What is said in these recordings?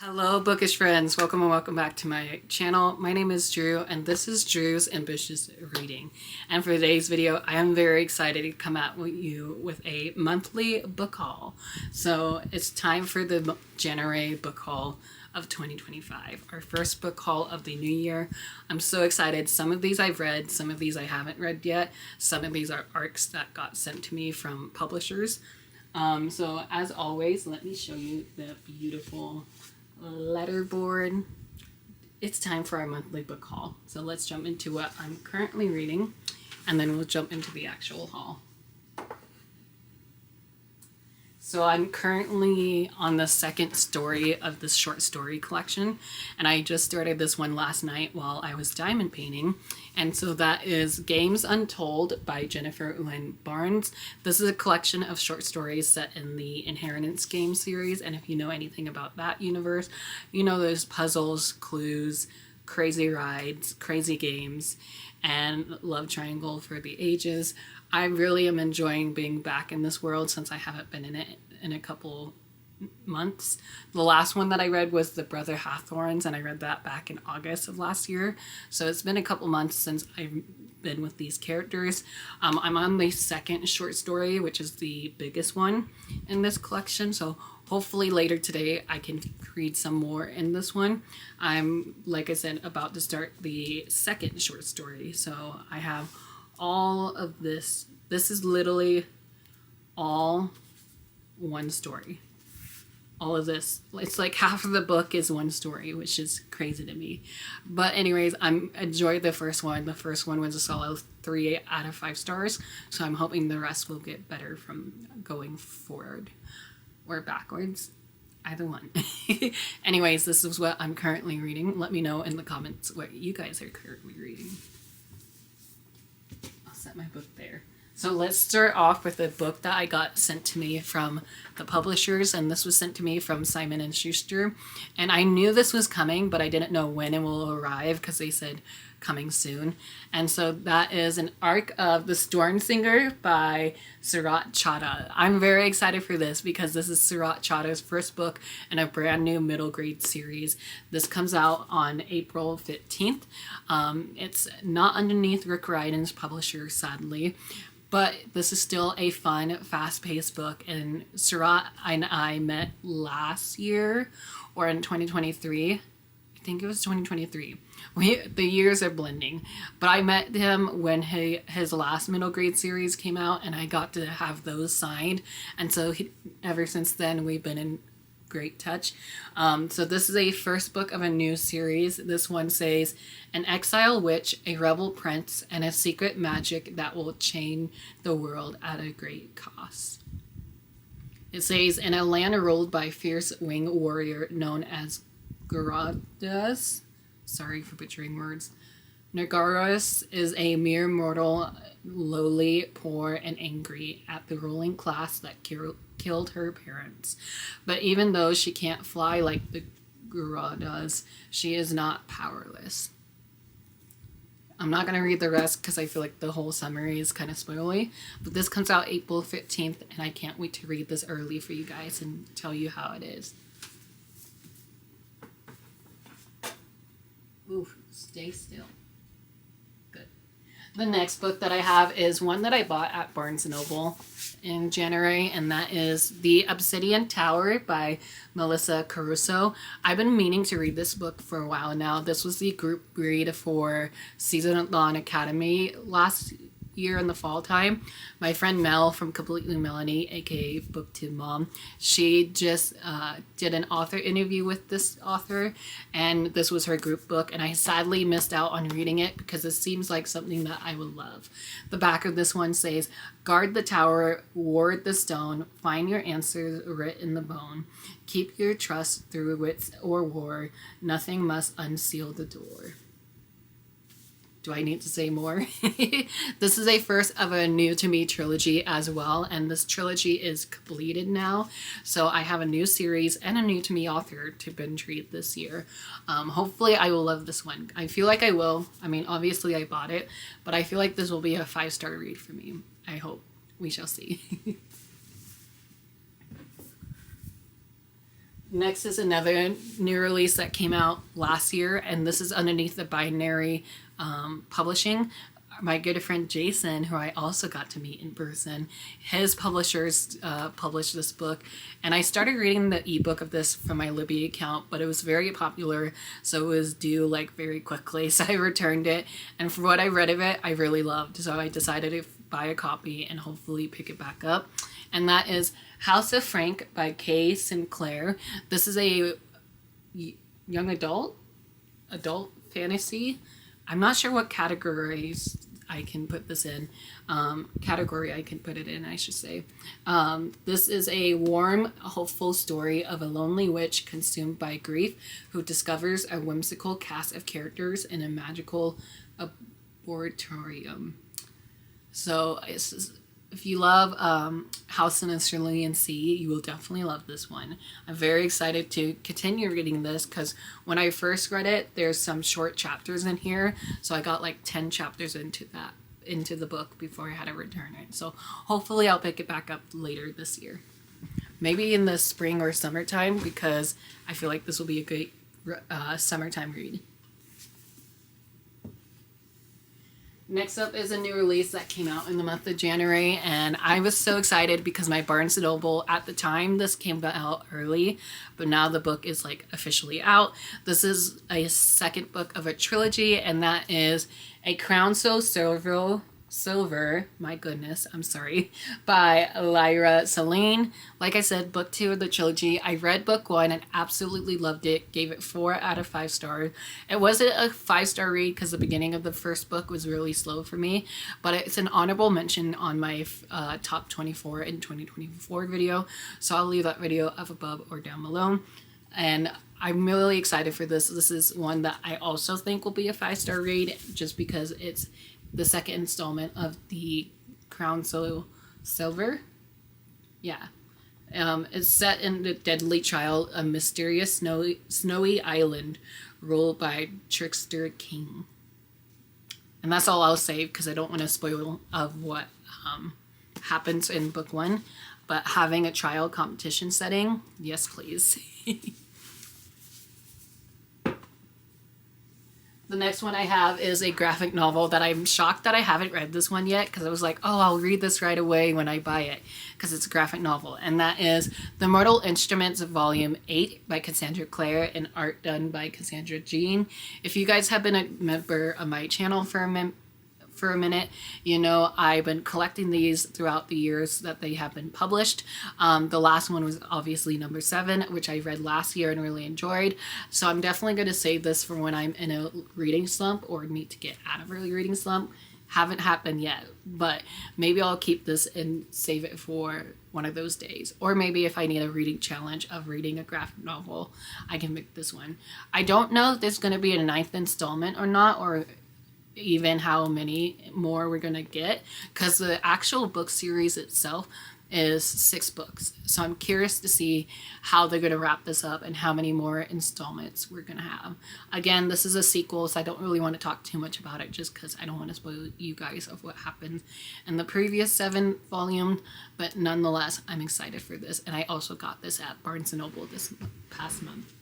Hello bookish friends, welcome and welcome back to my channel. My name is Drew and this is Drew's Ambitious Reading. And for today's video I am very excited to come at you with a monthly book haul. So it's time for the January book haul of 2025, our first book haul of the new year. I'm so excited. Some of these I've read, some of these I haven't read yet. Some of these are ARCs that got sent to me from publishers. So as always, let me show you the beautiful letterboard. It's time for our monthly book haul. So let's jump into what I'm currently reading and then we'll jump into the actual haul. So I'm currently on the second story of this short story collection, and I just started this one last night while I was diamond painting. And so that is Games Untold by Jennifer Owen Barnes. This is a collection of short stories set in the Inheritance game series, and if you know anything about that universe, you know there's puzzles, clues, crazy rides, crazy games, and love triangle for the ages. I really am enjoying being back in this world since I haven't been in it in a couple months. The last one that I read was The Brother Hathorns, and I read that back in August of last year. So it's been a couple months since I've been with these characters. I'm on the second short story, which is the biggest one in this collection. So hopefully later today I can read some more in this one. I'm, like I said, about to start the second short story. So I have all of this. This is literally all one story. All of this, it's like half of the book is one story, which is crazy to me. But anyways, I'm enjoyed the first one. The first one was a solid 3 out of 5 stars. So I'm hoping the rest will get better from going forward or backwards. Either one. Anyways, this is what I'm currently reading. Let me know in the comments what you guys are currently reading. Set my book there. So let's start off with a book that I got sent to me from the publishers, and this was sent to me from Simon & Schuster. And I knew this was coming, but I didn't know when it will arrive because they said coming soon. And so that is an arc of The Storm Singer by Surat Chadha. I'm very excited for this because this is Surat Chadha's first book in a brand new middle grade series. This comes out on April 15th. It's not underneath Rick Riordan's publisher, sadly. But this is still a fun, fast-paced book, and Surat and I met last year, or in 2023. I think it was 2023. The years are blending, but I met him when his last middle grade series came out, and I got to have those signed, and so ever since then we've been in great touch. So this is a first book of a new series. This one says, an exile witch, a rebel prince, and a secret magic that will change the world at a great cost. It says, in a land ruled by a fierce winged warrior known as Garadas, sorry for butchering words, Nagaras is a mere mortal, lowly, poor, and angry at the ruling class that killed her parents. But even though she can't fly like the Garadas, she is not powerless. I'm not going to read the rest because I feel like the whole summary is kind of spoilery. But this comes out April 15th, and I can't wait to read this early for you guys and tell you how it is. Ooh, stay still. Good. The next book that I have is one that I bought at Barnes & Noble in January, and that is The Obsidian Tower by Melissa Caruso. I've been meaning to read this book for a while now. This was the group read for Season-Long Academy last year in the fall time. My friend Mel from Completely Melanie, aka BookTube Mom, she just did an author interview with this author, and this was her group book, and I sadly missed out on reading it because it seems like something that I would love. The back of this one says, guard the tower, ward the stone, find your answers writ in the bone, keep your trust through wits or war, nothing must unseal the door. Do I need to say more? This is a first of a new to me trilogy as well, and this trilogy is completed now. So I have a new series and a new to me author to binge read this year. Hopefully I will love this one. I feel like I will. I mean, obviously I bought it, but I feel like this will be a 5-star read for me. I hope. We shall see. Next is another new release that came out last year, and this is underneath the Binary Publishing. My good friend Jason, who I also got to meet in person, his publishers published this book, and I started reading the ebook of this from my Libby account, but it was very popular, so it was due like very quickly, so I returned it, and for what I read of it, I really loved, so I decided to buy a copy and hopefully pick it back up, and that is House of Frank by Kay Sinclair. This is a young adult fantasy. I'm not sure what categories I can put this in. Category I can put it in, I should say. This is a warm, hopeful story of a lonely witch consumed by grief who discovers a whimsical cast of characters in a magical laboratorium. So if you love House in a Cerulean Sea, you will definitely love this one. I'm very excited to continue reading this because when I first read it, there's some short chapters in here. So I got like 10 chapters into the book before I had to return it. So hopefully I'll pick it back up later this year. Maybe in the spring or summertime because I feel like this will be a great summertime read. Next up is a new release that came out in the month of January, and I was so excited because my Barnes & Noble, at the time, this came out early, but now the book is like officially out. This is a second book of a trilogy, and that is A Crown So Silver, my goodness, I'm sorry, by Lyra Saline. Like I said, book 2 of the trilogy. I read book 1 and absolutely loved it. Gave it 4 out of 5 stars. It wasn't a 5-star read because the beginning of the first book was really slow for me, but it's an honorable mention on my top 24 in 2024 video. So I'll leave that video up above or down below. And I'm really excited for this. This is one that I also think will be a 5-star read just because it's the second installment of the Crown So Silver. Yeah. It's set in the deadly trial of mysterious snowy island ruled by Trickster King. And that's all I'll say because I don't want to spoil of what happens in book 1. But having a trial competition setting, yes please. The next one I have is a graphic novel that I'm shocked that I haven't read this one yet because I was like, oh, I'll read this right away when I buy it because it's a graphic novel. And that is The Mortal Instruments Volume 8 by Cassandra Clare and art done by Cassandra Jean. If you guys have been a member of my channel for a minute, you know I've been collecting these throughout the years that they have been published. The last one was obviously number 7, which I read last year and really enjoyed. So I'm definitely going to save this for when I'm in a reading slump or need to get out of a reading slump. Haven't happened yet, but maybe I'll keep this and save it for one of those days. Or maybe if I need a reading challenge of reading a graphic novel, I can pick this one. I don't know if there's going to be a 9th installment or not, or even how many more we're gonna get because the actual book series itself is 6 books, so I'm curious to see how they're gonna wrap this up and how many more installments we're gonna have. Again, this is a sequel, so I don't really want to talk too much about it just because I don't want to spoil you guys of what happened in the previous 7 volumes, but nonetheless I'm excited for this, and I also got this at Barnes & Noble this past month.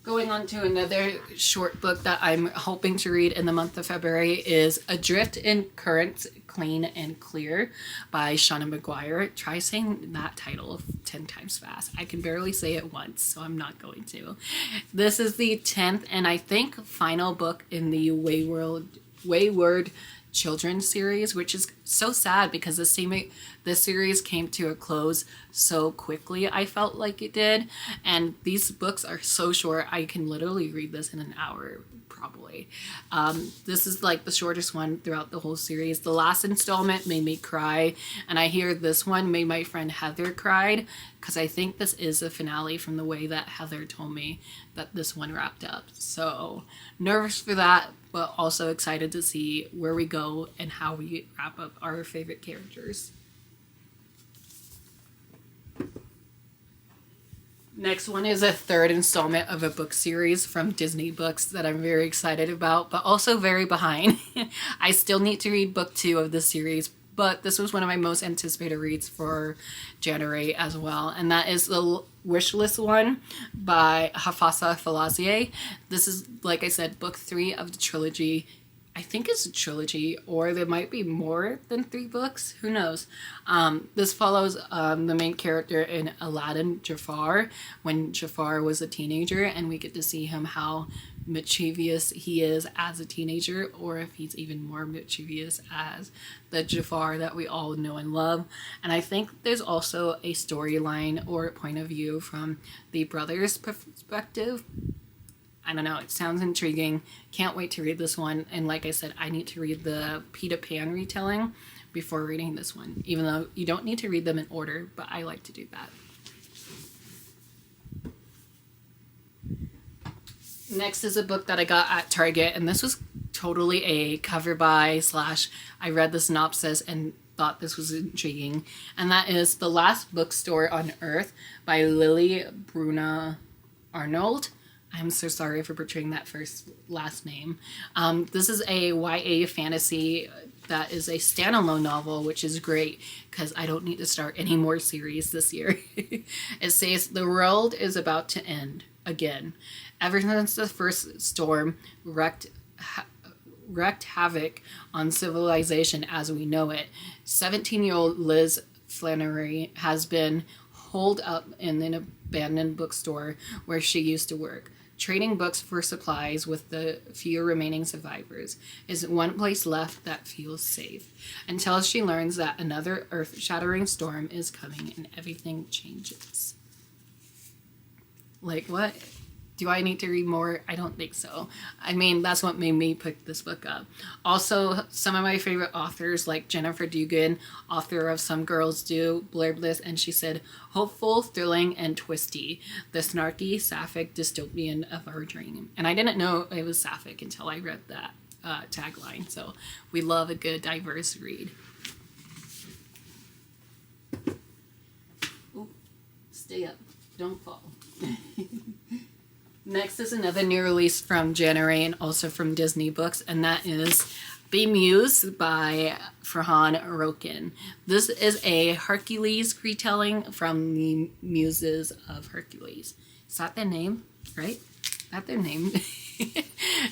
Going on to another short book that I'm hoping to read in the month of February is Adrift in Currents, Clean and Clear by Shauna McGuire. Try saying that title 10 times fast. I can barely say it once, so I'm not going to. This is the 10th and I think final book in the Wayward Children series, which is so sad because this series came to a close so quickly. I felt like it did, and these books are so short. I can literally read this in an hour probably. This is like the shortest one throughout the whole series. The last installment made me cry, and I hear this one made my friend Heather cried because I think this is the finale from the way that Heather told me that this one wrapped up. So nervous for that, but also excited to see where we go and how we wrap up our favorite characters. Next one is a 3rd installment of a book series from Disney Books that I'm very excited about, but also very behind. I still need to read book 2 of the series, but this was one of my most anticipated reads for January as well, and that is the Wishlist one by Hafsa Falazieh. This is, like I said, book 3 of the trilogy. I think it's a trilogy, or there might be more than 3 books. Who knows? This follows the main character in Aladdin, Jafar, when Jafar was a teenager, and we get to see him how mischievous he is as a teenager, or if he's even more mischievous as the Jafar that we all know and love. And I think there's also a storyline or a point of view from the brother's perspective. I don't know, it sounds intriguing. Can't wait to read this one. And like I said, I need to read the Peter Pan retelling before reading this one, even though you don't need to read them in order, but I like to do that. Next is a book that I got at Target, and this was totally a cover by / I read the synopsis and thought this was intriguing, and that is The Last Bookstore on Earth by Lily Bruna Arnold. I'm so sorry for butchering that last name. This is a YA fantasy that is a standalone novel, which is great because I don't need to start any more series this year. It says, the world is about to end again. Ever since the first storm wreaked havoc on civilization as we know it, 17-year-old Liz Flannery has been holed up in an abandoned bookstore where she used to work. Trading books for supplies with the few remaining survivors is one place left that feels safe, until she learns that another earth-shattering storm is coming and everything changes. Like, what? Do I need to read more? I don't think so. I mean, that's what made me pick this book up. Also, some of my favorite authors, like Jennifer Dugan, author of Some Girls Do, blurbed this, and she said, hopeful, thrilling, and twisty. The snarky, sapphic dystopian of our dream. And I didn't know it was sapphic until I read that tagline. So we love a good, diverse read. Ooh, stay up. Don't fall. Next is another new release from January and also from Disney Books, and that is Bemused by Farhan Rokin. This is a Hercules retelling from the Muses of Hercules. Is that their name? Right? That's their name.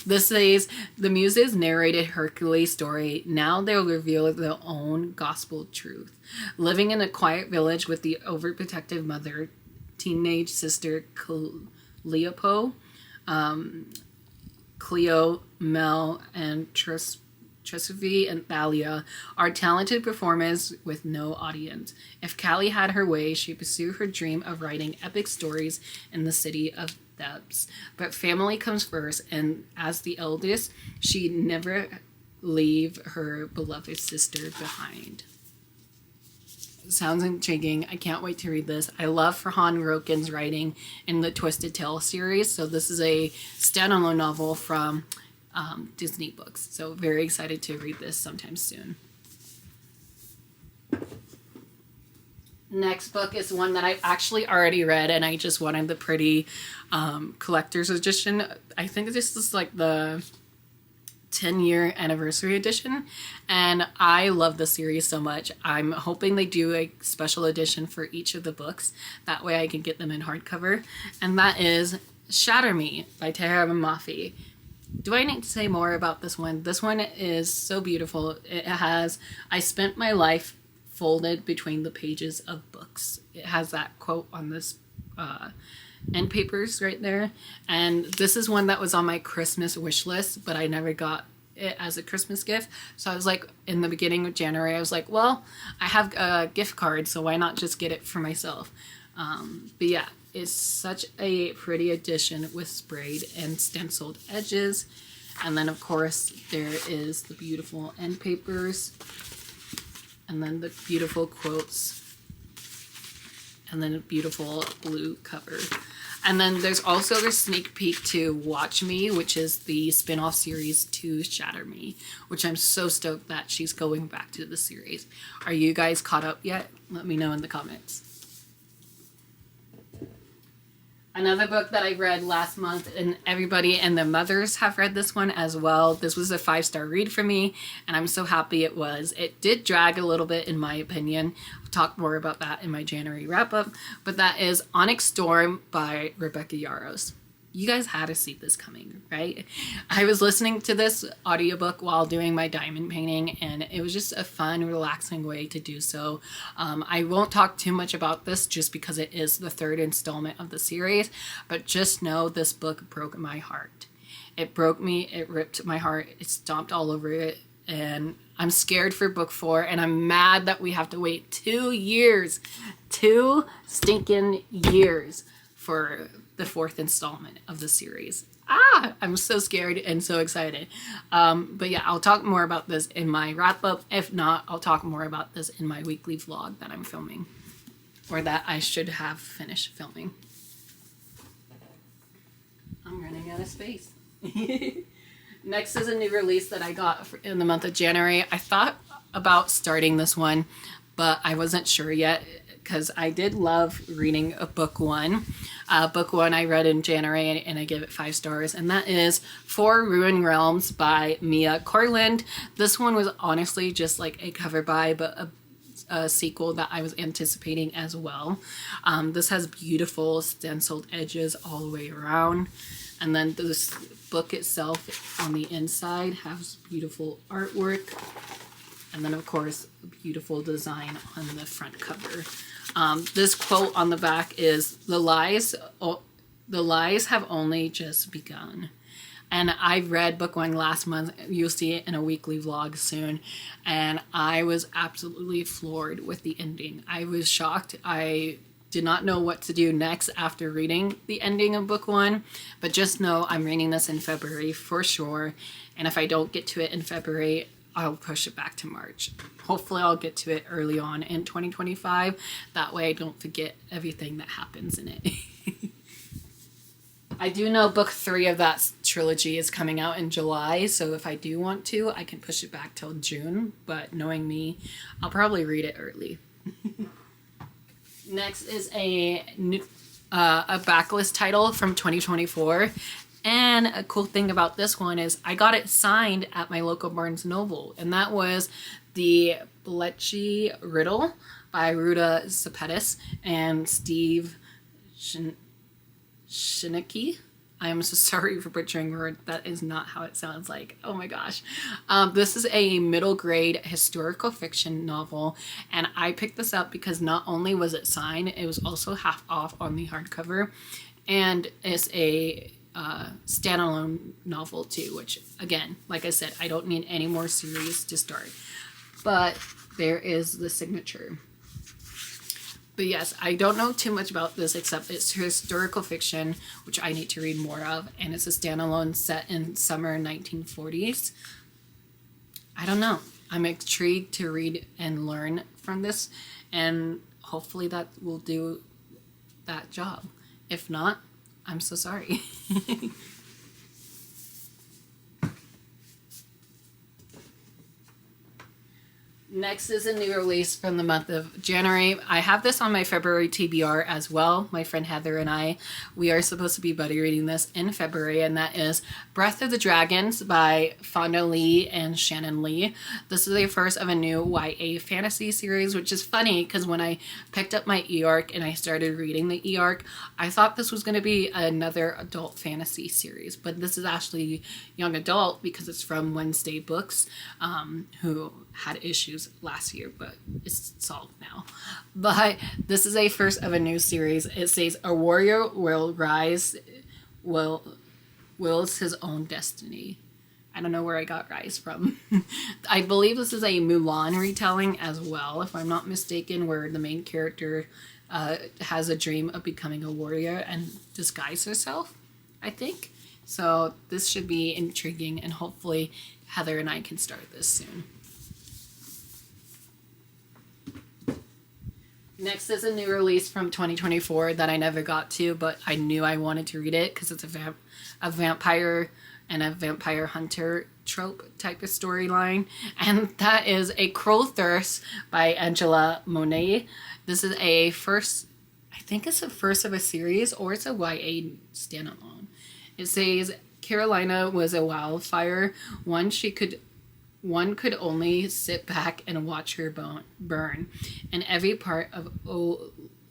This says, the Muses narrated Hercules' story. Now they'll reveal their own gospel truth. Living in a quiet village with the overprotective mother, teenage sister Cleopo, Cleo, Mel, and Tresvy and Thalia are talented performers with no audience. If Callie had her way, she'd pursue her dream of writing epic stories in the city of Thebes. But family comes first, and as the eldest, she'd never leave her beloved sister behind. Sounds intriguing. I can't wait to read this. I love Farhan Rokin's writing in the Twisted Tale series. So this is a standalone novel from Disney Books. So very excited to read this sometime soon. Next book is one that I've actually already read, and I just wanted the pretty collector's edition. I think this is like the 10-year anniversary edition, and I love the series so much. I'm hoping they do a special edition for each of the books. That way I can get them in hardcover. And that is Shatter Me by Tahereh Mafi. Do I need to say more about this one? This one is so beautiful. It has, I spent my life folded between the pages of books. It has that quote on this end papers right there, and this is one that was on my Christmas wish list, but I never got it as a Christmas gift. So I was like, in the beginning of January, I was like, well, I have a gift card, so why not just get it for myself? But yeah, it's such a pretty edition with sprayed and stenciled edges, and then of course there is the beautiful end papers, and then the beautiful quotes, and then a beautiful blue cover. And then there's also the sneak peek to Watch Me, which is the spin-off series to Shatter Me, which I'm so stoked that she's going back to the series. Are you guys caught up yet? Let me know in the comments. Another book that I read last month, and everybody and their mothers have read this one as well. This was a 5-star read for me, and I'm so happy it was. It did drag a little bit, in my opinion. I'll talk more about that in my January wrap-up, but that is Onyx Storm by Rebecca Yarros. You guys had to see this coming, right? I was listening to this audiobook while doing my diamond painting, and it was just a fun, relaxing way to do so. I won't talk too much about this just because it is the 3rd installment of the series, but just know this book broke my heart. It broke me, it ripped my heart, it stomped all over it, and I'm scared for book 4, and I'm mad that we have to wait 2 years, 2 stinking years for the 4th installment of the series. I'm so scared and so excited. But yeah, I'll talk more about this in my wrap up. If not, I'll talk more about this in my weekly vlog that I'm filming, or that I should have finished filming. I'm running out of space. Next is a new release that I got in the month of January. I thought about starting this one, but I wasn't sure yet, because I did love reading a book 1. Book 1 I read in January, and I give it 5 stars, and that is For Ruined Realms by Mia Cortland. This one was honestly just like a cover by, but a sequel that I was anticipating as well. This has beautiful stenciled edges all the way around, and then this book itself on the inside has beautiful artwork, and then of course a beautiful design on the front cover. This quote on the back is, the lies have only just begun. And I read book 1 last month. You'll see it in a weekly vlog soon. And I was absolutely floored with the ending. I was shocked. I did not know what to do next after reading the ending of book 1. But just know I'm reading this in February for sure. And if I don't get to it in February, I'll push it back to March. Hopefully I'll get to it early on in 2025. That way I don't forget everything that happens in it. I do know book 3 of that trilogy is coming out in July, so if I do want to, I can push it back till June, but knowing me, I'll probably read it early. Next is a backlist title from 2024. And a cool thing about this one is I got it signed at my local Barnes & Noble, and that was the Bletchley Riddle by Ruta Sepetys and Steve Shinicki. I am so sorry for butchering a word. That is not how it sounds like. Oh my gosh. This is a middle grade historical fiction novel, and I picked this up because not only was it signed, it was also half off on the hardcover, and it's a standalone novel too, which again, like I said, I don't need any more series to start, but there is the signature. But yes, I don't know too much about this except it's historical fiction, which I need to read more of, and it's a standalone set in summer 1940s. I don't know. I'm intrigued to read and learn from this, and hopefully that will do that job. If not, I'm so sorry. Next is a new release from the month of January. I have this on my February TBR as well. My friend Heather and I, we are supposed to be buddy reading this in February, and that is Breath of the Dragons by Fonda Lee and Shannon Lee. This is the first of a new YA fantasy series, which is funny because when I picked up my e-arc and I started reading the e-arc, I thought this was going to be another adult fantasy series, but this is actually young adult because it's from Wednesday Books, who had issues last year, but it's solved now. But this is a first of a new series. It says a warrior will rise, wills his own destiny. I don't know where I got rise from. I believe this is a Mulan retelling as well, if I'm not mistaken, where the main character has a dream of becoming a warrior and disguise herself, I think. So this should be intriguing, and hopefully Heather and I can start this soon. Next is a new release from 2024 that I never got to, but I knew I wanted to read it because it's a vampire and a vampire hunter trope type of storyline, and that is A Cruel Thirst by Angela Monet. This is a first, I think it's the first of a series, or it's a YA standalone. It says Carolina was a wildfire. One could only sit back and watch her burn, and every part of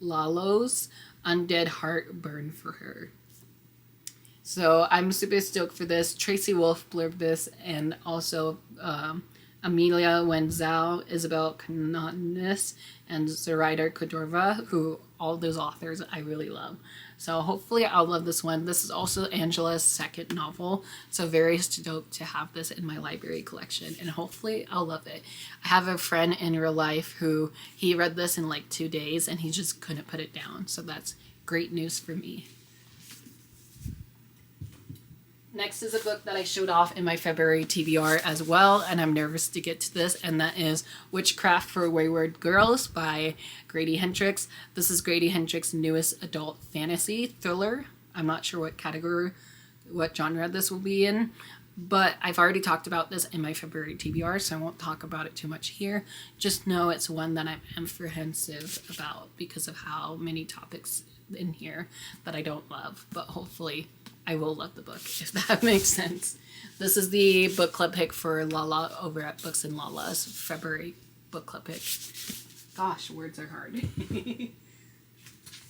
Lalo's undead heart burned for her. So I'm super stoked for this. Tracy Wolf blurbed this, and also Amelia Wenzel, Isabel Canonis, and Zoraida Cordova, who all those authors I really love. So hopefully I'll love this one. This is also Angela's second novel, so very stoked to have this in my library collection, and hopefully I'll love it. I have a friend in real life who he read this in like 2 days and he just couldn't put it down, so that's great news for me. Next is a book that I showed off in my February TBR as well, and I'm nervous to get to this, and that is Witchcraft for Wayward Girls by Grady Hendrix. This is Grady Hendrix's newest adult fantasy thriller. I'm not sure what category, what genre this will be in, but I've already talked about this in my February TBR, so I won't talk about it too much here. Just know it's one that I'm apprehensive about because of how many topics in here that I don't love, but hopefully I will love the book, if that makes sense. This is the book club pick for Lala over at Books and Lala's February book club pick. Gosh, words are hard.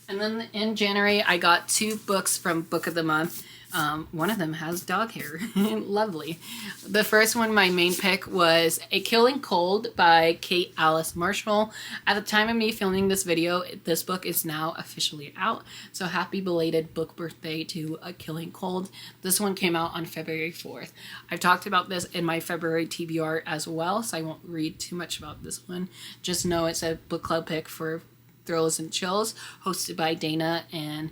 And then in January, I got 2 books from Book of the Month. One of them has dog hair. Lovely. The first one, my main pick, was A Killing Cold by Kate Alice Marshall. At the time of me filming this video, this book is now officially out. So happy belated book birthday to A Killing Cold. This one came out on February 4th. I've talked about this in my February TBR as well, so I won't read too much about this one. Just know it's a book club pick for Thrills and Chills, hosted by Dana, and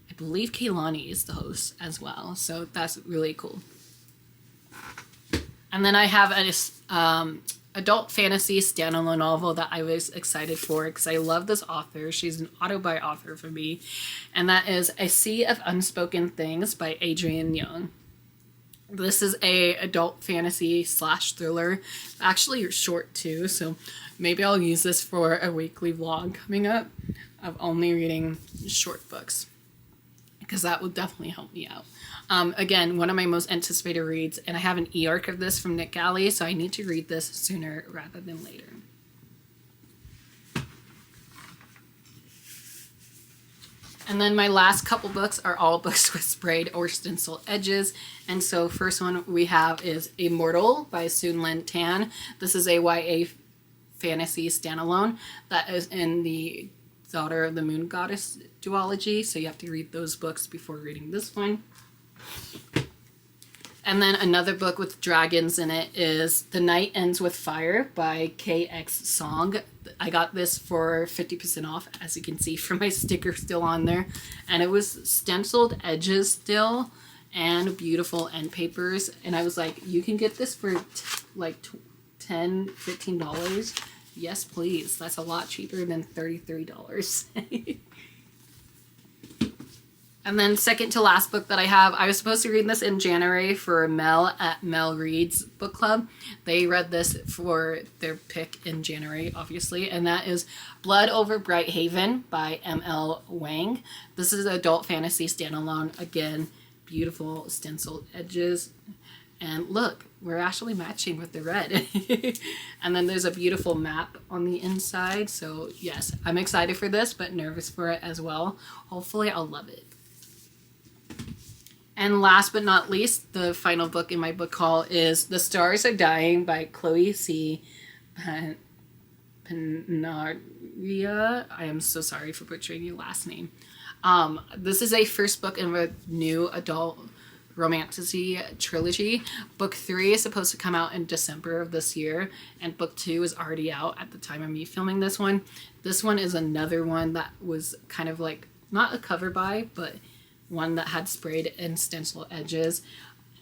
I believe Kaylani is the host as well, so that's really cool. And then I have an adult fantasy standalone novel that I was excited for because I love this author. She's an auto-buy author for me, and that is A Sea of Unspoken Things by Adrienne Young. This is a adult fantasy / thriller, actually short too, so maybe I'll use this for a weekly vlog coming up of only reading short books, because that will definitely help me out. Again, one of my most anticipated reads, and I have an e-arc of this from Nick Galley, so I need to read this sooner rather than later. And then my last couple books are all books with sprayed or stencil edges. And so first one we have is Immortal by Soon Lin Tan. This is a YA fantasy standalone that is in the Daughter of the Moon Goddess duology, so you have to read those books before reading this one. And then another book with dragons in it is The Night Ends with Fire by KX Song. I got this for 50% off, as you can see from my sticker still on there. And it was stenciled edges still and beautiful end papers. And I was like, you can get this for like $10, $15. Yes, please. That's a lot cheaper than $33. And then second to last book that I have, I was supposed to read this in January for Mel at Mel Reads Book Club. They read this for their pick in January, obviously, and that is Blood Over Bright Haven by M.L. Wang. This is an adult fantasy standalone. Again, beautiful stenciled edges. And look, we're actually matching with the red. And then there's a beautiful map on the inside. So yes, I'm excited for this, but nervous for it as well. Hopefully I'll love it. And last but not least, the final book in my book haul is The Stars Are Dying by Chloe C. Penaria. I am so sorry for butchering your last name. This is a first book in a new adult romantasy trilogy. Book 3 is supposed to come out in December of this year, and book 2 is already out at the time of me filming this one. This one is another one that was kind of like, not a cover buy, but one that had sprayed and stencil edges.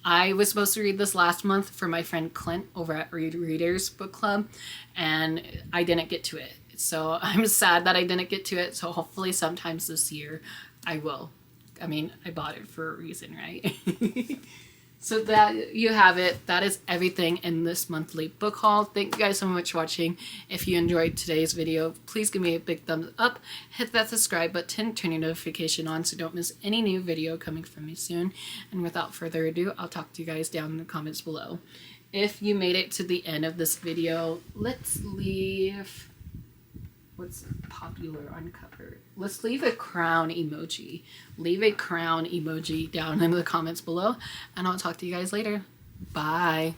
I was supposed to read this last month for my friend Clint over at Read Readers Book Club, and I didn't get to it. So I'm sad that I didn't get to it, so hopefully sometimes this year I will. I mean, I bought it for a reason, right? So that you have it. That is everything in this monthly book haul. Thank you guys so much for watching. If you enjoyed today's video, please give me a big thumbs up. Hit that subscribe button. Turn your notification on so don't miss any new video coming from me soon. And without further ado, I'll talk to you guys down in the comments below. If you made it to the end of this video, let's leave... What's popular on cover? Let's leave a crown emoji. Leave a crown emoji down in the comments below, and I'll talk to you guys later. Bye.